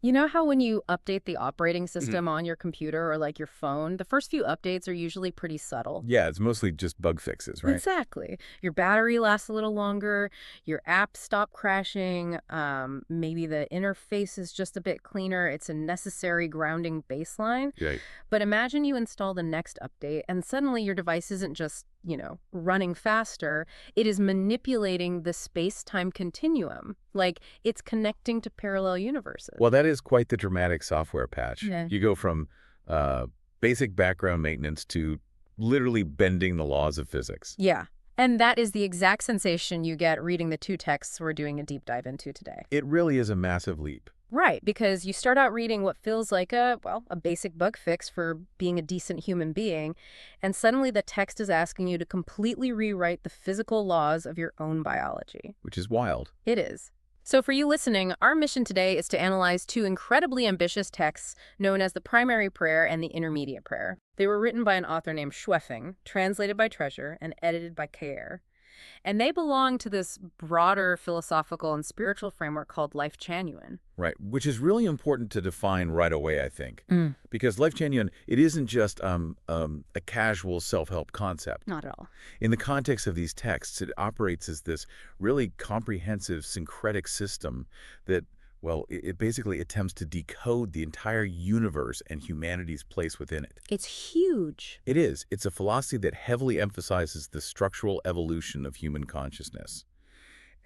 You know how when you update the operating Mhm. system on your computer or like your phone, the first few updates are usually pretty subtle? Yeah, it's mostly just bug fixes, right? Exactly. Your battery lasts a little longer, your apps stop crashing, maybe the interface is just a bit cleaner. It's a necessary grounding baseline. Right. But imagine you install the next update and suddenly your device isn't just, running faster. It is manipulating the space-time continuum. Like it's connecting to parallel universes. Well, that is quite the dramatic software patch. Yeah. You go from uh, basic background maintenance to literally bending the laws of physics. Yeah. And that is the exact sensation you get reading the two texts we're doing a deep dive into today. It really is a massive leap. Right, because you start out reading what feels like a basic bug fix for being a decent human being, and suddenly the text is asking you to completely rewrite the physical laws of your own biology. Which is wild. It is. So for you listening, our mission today is to analyze two incredibly ambitious texts known as the Primary Prayer and the Intermediate Prayer. They were written by an author named Schweffing, translated by Treasure, and edited by Kayer. And they belong to this broader philosophical and spiritual framework called Lifechanyuan. Right, which is really important to define right away, I think. Mm. Because Lifechanyuan, it isn't just a casual self-help concept. Not at all. In the context of these texts, it operates as this really comprehensive syncretic system that, well, it basically attempts to decode the entire universe and humanity's place within it. It's huge. It is. It's a philosophy that heavily emphasizes the structural evolution of human consciousness.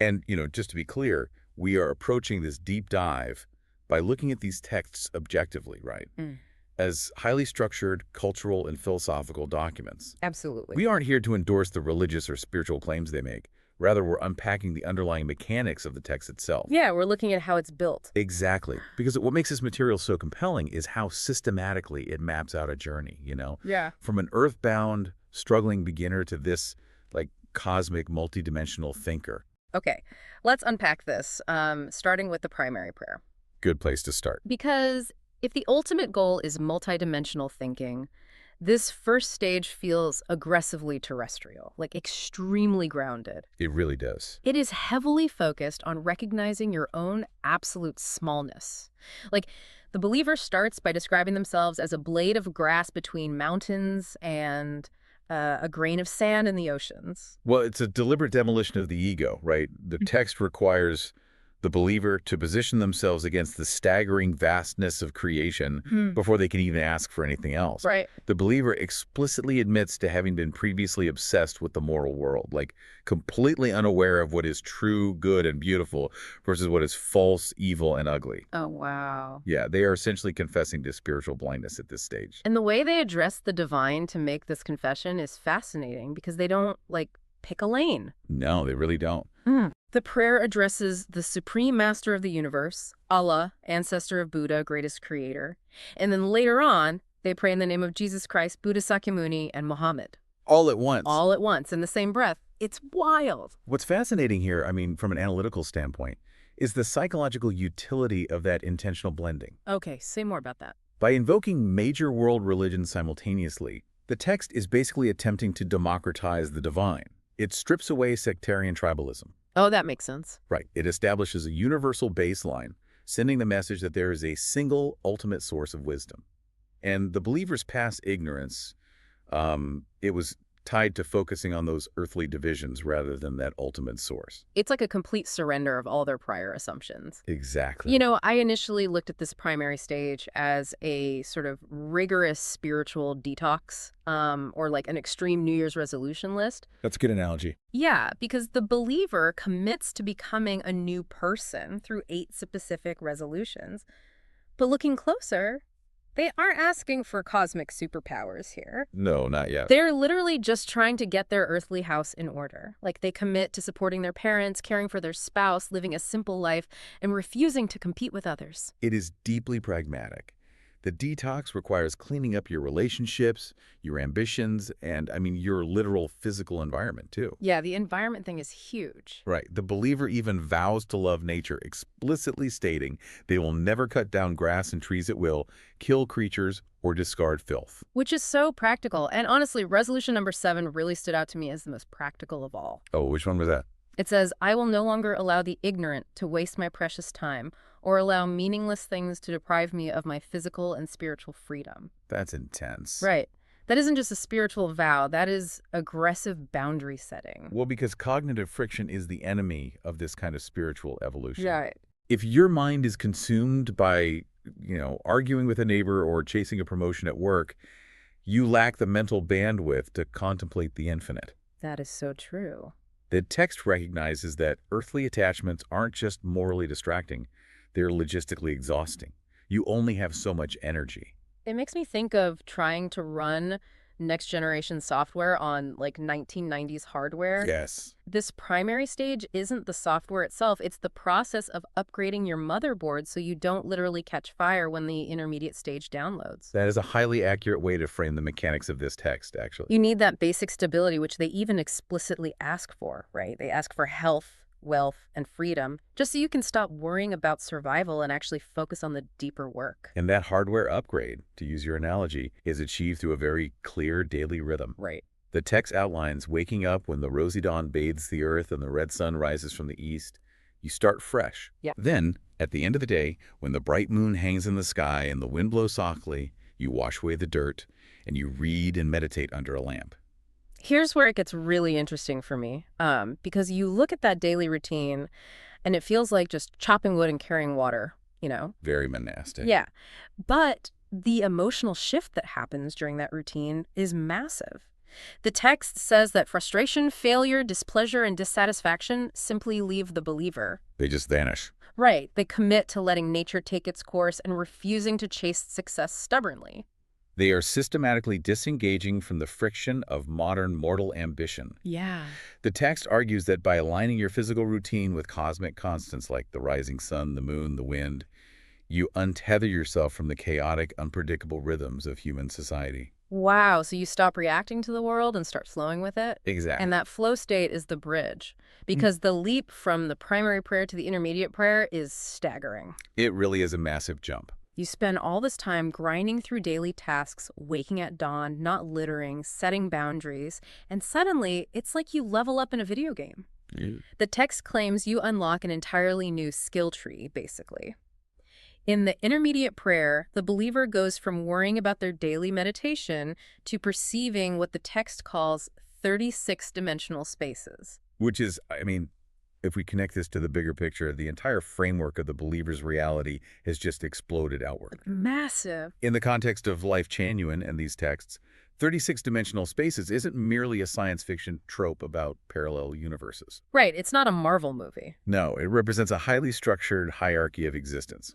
And, just to be clear, we are approaching this deep dive by looking at these texts objectively, right? Mm. As highly structured cultural and philosophical documents. Absolutely. We aren't here to endorse the religious or spiritual claims they make. Rather, we're unpacking the underlying mechanics of the text itself. Yeah, we're looking at how it's built. Exactly. Because what makes this material so compelling is how systematically it maps out a journey, Yeah. From an earthbound, struggling beginner to this, cosmic, multidimensional thinker. Okay, let's unpack this, starting with the primary prayer. Good place to start. Because if the ultimate goal is multidimensional thinking, this first stage feels aggressively terrestrial, like extremely grounded. It really does. It is heavily focused on recognizing your own absolute smallness. Like, the believer starts by describing themselves as a blade of grass between mountains and a grain of sand in the oceans. Well, it's a deliberate demolition of the ego, right? The text requires the believer to position themselves against the staggering vastness of creation before they can even ask for anything else. Right. The believer explicitly admits to having been previously obsessed with the moral world, completely unaware of what is true, good, and beautiful versus what is false, evil, and ugly. Oh, wow. Yeah, they are essentially confessing to spiritual blindness at this stage. And the way they address the divine to make this confession is fascinating because they don't, pick a lane. No, they really don't. The prayer addresses the supreme master of the universe, Allah, ancestor of Buddha, greatest creator. And then later on, they pray in the name of Jesus Christ, Buddha Sakyamuni, and Muhammad. All at once. All at once, in the same breath. It's wild. What's fascinating here, from an analytical standpoint, is the psychological utility of that intentional blending. Okay, say more about that. By invoking major world religions simultaneously, the text is basically attempting to democratize the divine. It strips away sectarian tribalism. Oh, that makes sense. Right. It establishes a universal baseline, sending the message that there is a single ultimate source of wisdom. And the believer's past ignorance, it was tied to focusing on those earthly divisions rather than that ultimate source. It's like a complete surrender of all their prior assumptions. Exactly. I initially looked at this primary stage as a sort of rigorous spiritual detox, or like an extreme New Year's resolution list. That's a good analogy. Yeah, because the believer commits to becoming a new person through 8 specific resolutions. But looking closer, they aren't asking for cosmic superpowers here. No, not yet. They're literally just trying to get their earthly house in order. They commit to supporting their parents, caring for their spouse, living a simple life, and refusing to compete with others. It is deeply pragmatic. The detox requires cleaning up your relationships, your ambitions, and, your literal physical environment, too. Yeah, the environment thing is huge. Right. The believer even vows to love nature, explicitly stating they will never cut down grass and trees at will, kill creatures, or discard filth. Which is so practical. And honestly, resolution number 7 really stood out to me as the most practical of all. Oh, which one was that? It says, I will no longer allow the ignorant to waste my precious time or allow meaningless things to deprive me of my physical and spiritual freedom. That's intense. Right. That isn't just a spiritual vow, that is aggressive boundary setting. Well, because cognitive friction is the enemy of this kind of spiritual evolution. Right. If your mind is consumed by, arguing with a neighbor or chasing a promotion at work, you lack the mental bandwidth to contemplate the infinite. That is so true. The text recognizes that earthly attachments aren't just morally distracting, they're logistically exhausting. You only have so much energy. It makes me think of trying to run next generation software on like 1990s hardware. Yes. This primary stage isn't the software itself, it's the process of upgrading your motherboard so you don't literally catch fire when the intermediate stage downloads. That is a highly accurate way to frame the mechanics of this text, actually. You need that basic stability, which they even explicitly ask for, right? They ask for health, wealth, and freedom, just so you can stop worrying about survival and actually focus on the deeper work. And that hardware upgrade, to use your analogy, is achieved through a very clear daily rhythm. Right. The text outlines waking up when the rosy dawn bathes the earth and the red sun rises from the east. You start fresh. Yeah. Then, at the end of the day, when the bright moon hangs in the sky and the wind blows softly, you wash away the dirt and you read and meditate under a lamp. Here's where it gets really interesting for me, because you look at that daily routine and it feels like just chopping wood and carrying water, Very monastic. Yeah. But the emotional shift that happens during that routine is massive. The text says that frustration, failure, displeasure, and dissatisfaction simply leave the believer. They just vanish. Right. They commit to letting nature take its course and refusing to chase success stubbornly. They are systematically disengaging from the friction of modern mortal ambition. Yeah. The text argues that by aligning your physical routine with cosmic constants like the rising sun, the moon, the wind, you untether yourself from the chaotic, unpredictable rhythms of human society. Wow. So you stop reacting to the world and start flowing with it? Exactly. And that flow state is the bridge, because the leap from the primary prayer to the intermediate prayer is staggering. It really is a massive jump. You spend all this time grinding through daily tasks, waking at dawn, not littering, setting boundaries, and suddenly it's like you level up in a video game. The text claims you unlock an entirely new skill tree, basically. In the intermediate prayer, the believer goes from worrying about their daily meditation to perceiving what the text calls 36-dimensional spaces. Which is, if we connect this to the bigger picture, the entire framework of the believer's reality has just exploded outward. Massive. In the context of Lifechanyuan and these texts, 36-dimensional spaces isn't merely a science fiction trope about parallel universes. Right, it's not a Marvel movie. No, it represents a highly structured hierarchy of existence.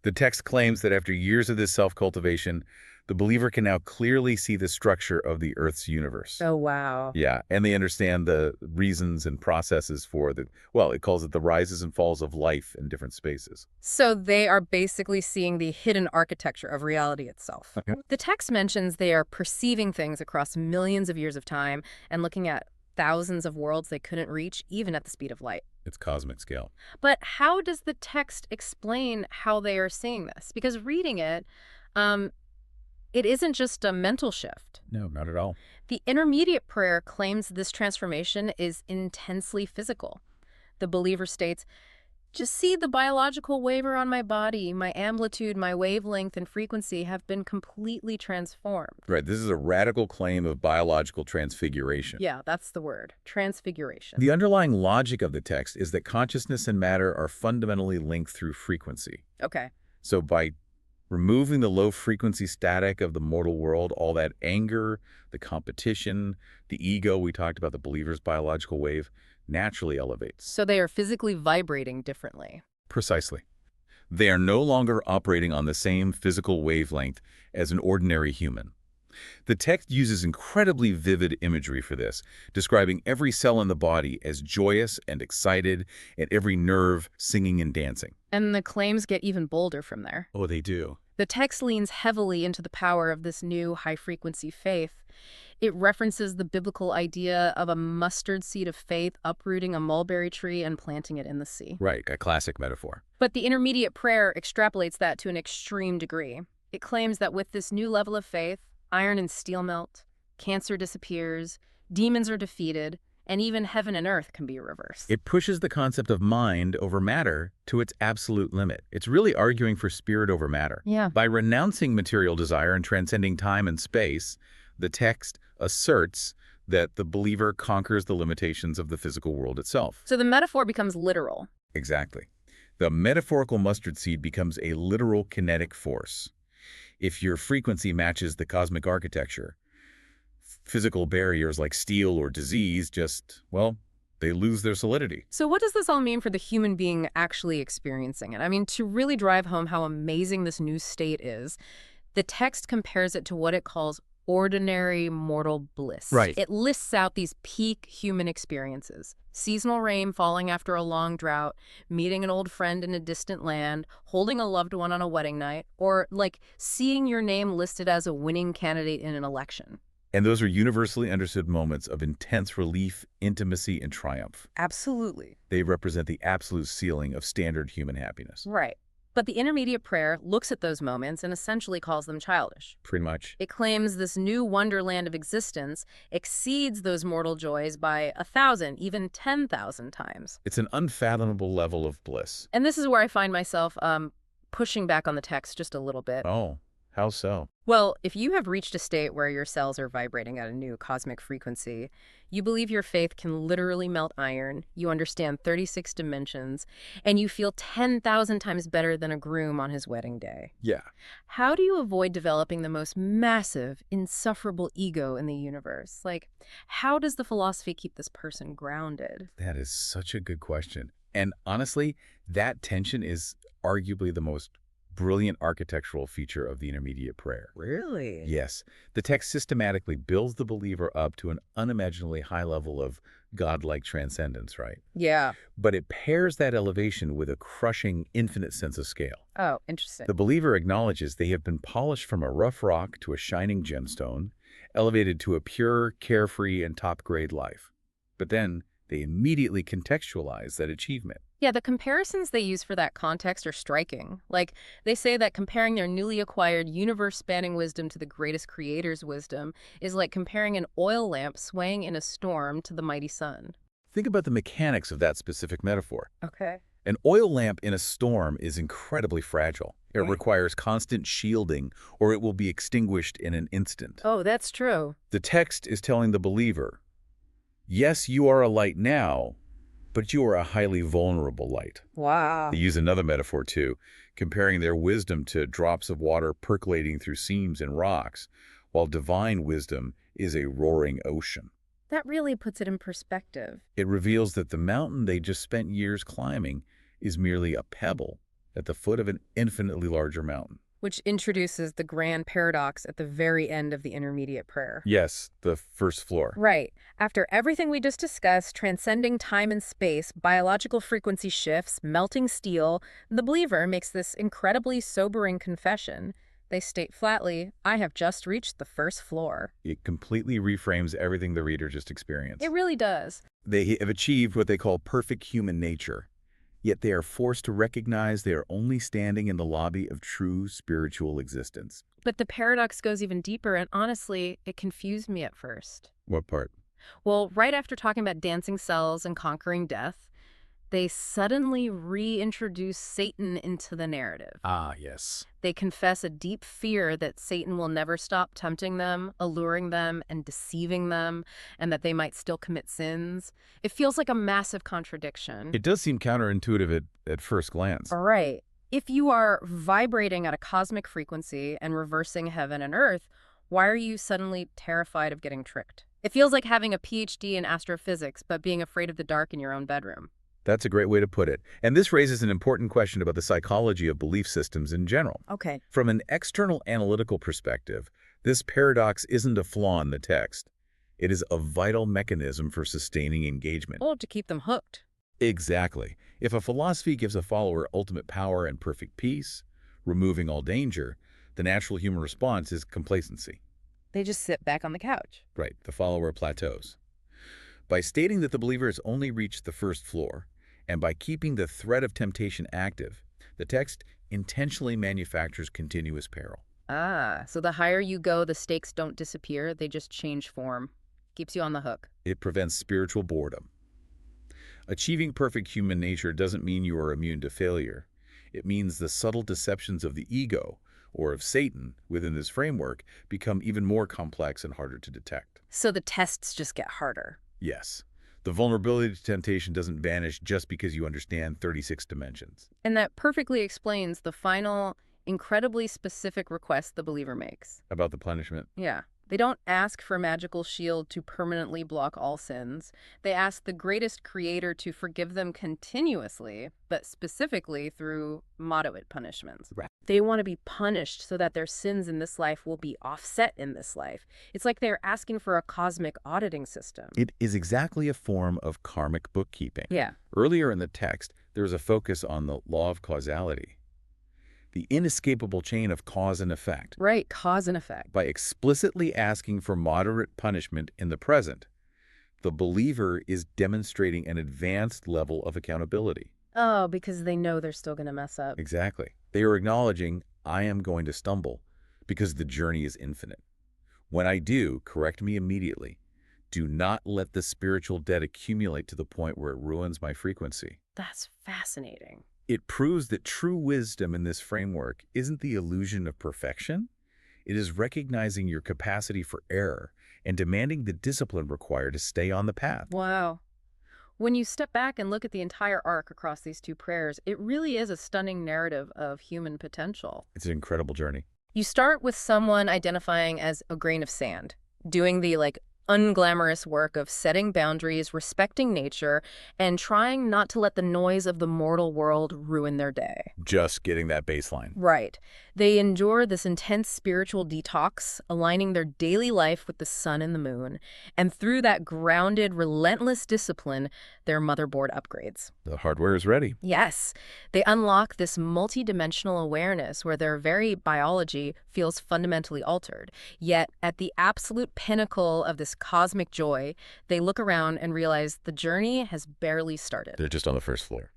The text claims that after years of this self-cultivation, the believer can now clearly see the structure of the Earth's universe. Oh, wow. Yeah, and they understand the reasons and processes for it calls it the rises and falls of life in different spaces. So they are basically seeing the hidden architecture of reality itself. Okay. The text mentions they are perceiving things across millions of years of time and looking at thousands of worlds they couldn't reach, even at the speed of light. It's cosmic scale. But how does the text explain how they are seeing this? Because reading it, it isn't just a mental shift. No, not at all. The intermediate prayer claims this transformation is intensely physical. The believer states, just see the biological waver on my body, my amplitude, my wavelength, and frequency have been completely transformed. Right, this is a radical claim of biological transfiguration. Yeah, that's the word, transfiguration. The underlying logic of the text is that consciousness and matter are fundamentally linked through frequency. Okay. So by removing the low-frequency static of the mortal world, all that anger, the competition, the ego we talked about, the believer's biological wave, naturally elevates. So they are physically vibrating differently. Precisely. They are no longer operating on the same physical wavelength as an ordinary human. The text uses incredibly vivid imagery for this, describing every cell in the body as joyous and excited, and every nerve singing and dancing. And the claims get even bolder from there. Oh, they do. The text leans heavily into the power of this new high-frequency faith. It references the biblical idea of a mustard seed of faith uprooting a mulberry tree and planting it in the sea. Right, a classic metaphor. But the intermediate prayer extrapolates that to an extreme degree. It claims that with this new level of faith, iron and steel melt, cancer disappears, demons are defeated, And even heaven and earth can be reversed. It pushes the concept of mind over matter to its absolute limit. It's really arguing for spirit over matter. Yeah. By renouncing material desire and transcending time and space, the text asserts that the believer conquers the limitations of the physical world itself. So the metaphor becomes literal. Exactly. The metaphorical mustard seed becomes a literal kinetic force. If your frequency matches the cosmic architecture, physical barriers like steel or disease just, well, they lose their solidity. So what does this all mean for the human being actually experiencing it? I mean, to really drive home how amazing this new state is, the text compares it to what it calls ordinary mortal bliss. Right. It lists out these peak human experiences. Seasonal rain falling after a long drought, meeting an old friend in a distant land, holding a loved one on a wedding night, or like seeing your name listed as a winning candidate in an election. And those are universally understood moments of intense relief, intimacy, and triumph. Absolutely. They represent the absolute ceiling of standard human happiness. Right. But the intermediate prayer looks at those moments and essentially calls them childish. Pretty much. It claims this new wonderland of existence exceeds those mortal joys by 1,000, even 10,000 times. It's an unfathomable level of bliss. And this is where I find myself pushing back on the text just a little bit. Oh, how so? Well, if you have reached a state where your cells are vibrating at a new cosmic frequency, you believe your faith can literally melt iron, you understand 36 dimensions, and you feel 10,000 times better than a groom on his wedding day. Yeah. How do you avoid developing the most massive, insufferable ego in the universe? Like, how does the philosophy keep this person grounded? That is such a good question. And honestly, that tension is arguably the most brilliant architectural feature of the intermediate prayer. Really? Yes, the text systematically builds the believer up to an unimaginably high level of godlike transcendence, right? Yeah. But it pairs that elevation with a crushing, infinite sense of scale. Oh, interesting. The believer acknowledges they have been polished from a rough rock to a shining gemstone, elevated to a pure, carefree, and top-grade life. But then they immediately contextualize that achievement. Yeah, the comparisons they use for that context are striking. Like, they say that comparing their newly acquired universe-spanning wisdom to the greatest creator's wisdom is like comparing an oil lamp swaying in a storm to the mighty sun. Think about the mechanics of that specific metaphor. Okay. An oil lamp in a storm is incredibly fragile. It requires constant shielding, or it will be extinguished in an instant. Oh, that's true. The text is telling the believer, yes, you are a light now, but you are a highly vulnerable light. Wow. They use another metaphor, too, comparing their wisdom to drops of water percolating through seams in rocks, while divine wisdom is a roaring ocean. That really puts it in perspective. It reveals that the mountain they just spent years climbing is merely a pebble at the foot of an infinitely larger mountain. Which introduces the grand paradox at the very end of the intermediate prayer. Yes, the first floor. Right. After everything we just discussed, transcending time and space, biological frequency shifts, melting steel, the believer makes this incredibly sobering confession. They state flatly, I have just reached the first floor. It completely reframes everything the reader just experienced. It really does. They have achieved what they call perfect human nature, yet they are forced to recognize they are only standing in the lobby of true spiritual existence. But the paradox goes even deeper, and honestly, it confused me at first. What part? Well, right after talking about dancing cells and conquering death, they suddenly reintroduce Satan into the narrative. Ah, yes. They confess a deep fear that Satan will never stop tempting them, alluring them, and deceiving them, and that they might still commit sins. It feels like a massive contradiction. It does seem counterintuitive at first glance. All right. If you are vibrating at a cosmic frequency and reversing heaven and earth, why are you suddenly terrified of getting tricked? It feels like having a PhD in astrophysics, but being afraid of the dark in your own bedroom. That's a great way to put it. And this raises an important question about the psychology of belief systems in general. Okay. From an external analytical perspective, this paradox isn't a flaw in the text. It is a vital mechanism for sustaining engagement. Well, to keep them hooked. Exactly. If a philosophy gives a follower ultimate power and perfect peace, removing all danger, the natural human response is complacency. They just sit back on the couch. Right, the follower plateaus. By stating that the believer has only reached the first floor, and by keeping the threat of temptation active, the text intentionally manufactures continuous peril. Ah, so the higher you go, the stakes don't disappear, they just change form. Keeps you on the hook. It prevents spiritual boredom. Achieving perfect human nature doesn't mean you are immune to failure. It means the subtle deceptions of the ego, or of Satan, within this framework become even more complex and harder to detect. So the tests just get harder. Yes, the vulnerability to temptation doesn't vanish just because you understand 36 dimensions. And that perfectly explains the final, incredibly specific request the believer makes. About the punishment. Yeah. They don't ask for a magical shield to permanently block all sins. They ask the greatest creator to forgive them continuously, but specifically through moderate punishments. Right. They want to be punished so that their sins in this life will be offset in this life. It's like they're asking for a cosmic auditing system. It is exactly a form of karmic bookkeeping. Yeah. Earlier in the text, there is a focus on the law of causality, the inescapable chain of cause and effect. Right, cause and effect. By explicitly asking for moderate punishment in the present, the believer is demonstrating an advanced level of accountability. Oh, because they know they're still going to mess up. Exactly. They are acknowledging, I am going to stumble because the journey is infinite. When I do, correct me immediately. Do not let the spiritual debt accumulate to the point where it ruins my frequency. That's fascinating. It proves that true wisdom in this framework isn't the illusion of perfection. It is recognizing your capacity for error and demanding the discipline required to stay on the path. Wow. When you step back and look at the entire arc across these two prayers, it really is a stunning narrative of human potential. It's an incredible journey. You start with someone identifying as a grain of sand, doing the unglamorous work of setting boundaries, respecting nature, and trying not to let the noise of the mortal world ruin their day. Just getting that baseline. Right. They endure this intense spiritual detox, aligning their daily life with the sun and the moon, and through that grounded, relentless discipline, their motherboard upgrades. The hardware is ready. Yes, they unlock this multidimensional awareness where their very biology feels fundamentally altered. Yet, at the absolute pinnacle of this cosmic joy, they look around and realize the journey has barely started. They're just on the first floor.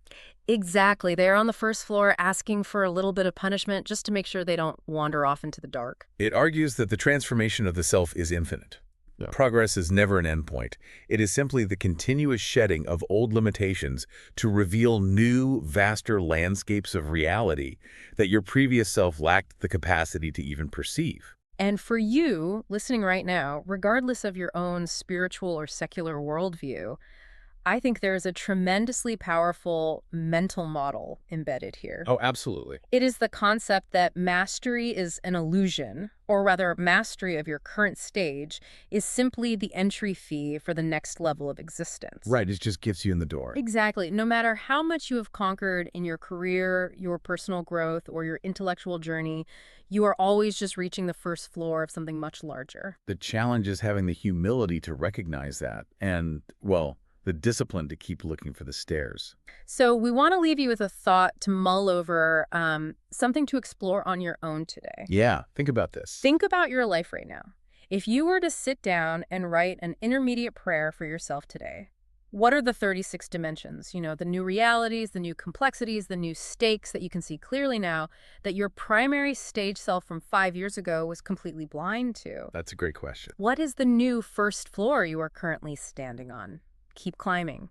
Exactly. They're on the first floor asking for a little bit of punishment just to make sure they don't wander off into the dark. It argues that the transformation of the self is infinite. Yeah. Progress is never an endpoint. It is simply the continuous shedding of old limitations to reveal new, vaster landscapes of reality that your previous self lacked the capacity to even perceive. And for you, listening right now, regardless of your own spiritual or secular worldview, I think there is a tremendously powerful mental model embedded here. Oh, absolutely. It is the concept that mastery is an illusion, or rather mastery of your current stage is simply the entry fee for the next level of existence. Right, it just gets you in the door. Exactly. No matter how much you have conquered in your career, your personal growth, or your intellectual journey, you are always just reaching the first floor of something much larger. The challenge is having the humility to recognize that and, well, the discipline to keep looking for the stairs. So we want to leave you with a thought to mull over, something to explore on your own today. Yeah, think about this. Think about your life right now. If you were to sit down and write an intermediate prayer for yourself today, what are the 36 dimensions? You know, the new realities, the new complexities, the new stakes that you can see clearly now that your primary stage self from 5 years ago was completely blind to. That's a great question. What is the new first floor you are currently standing on? Keep climbing.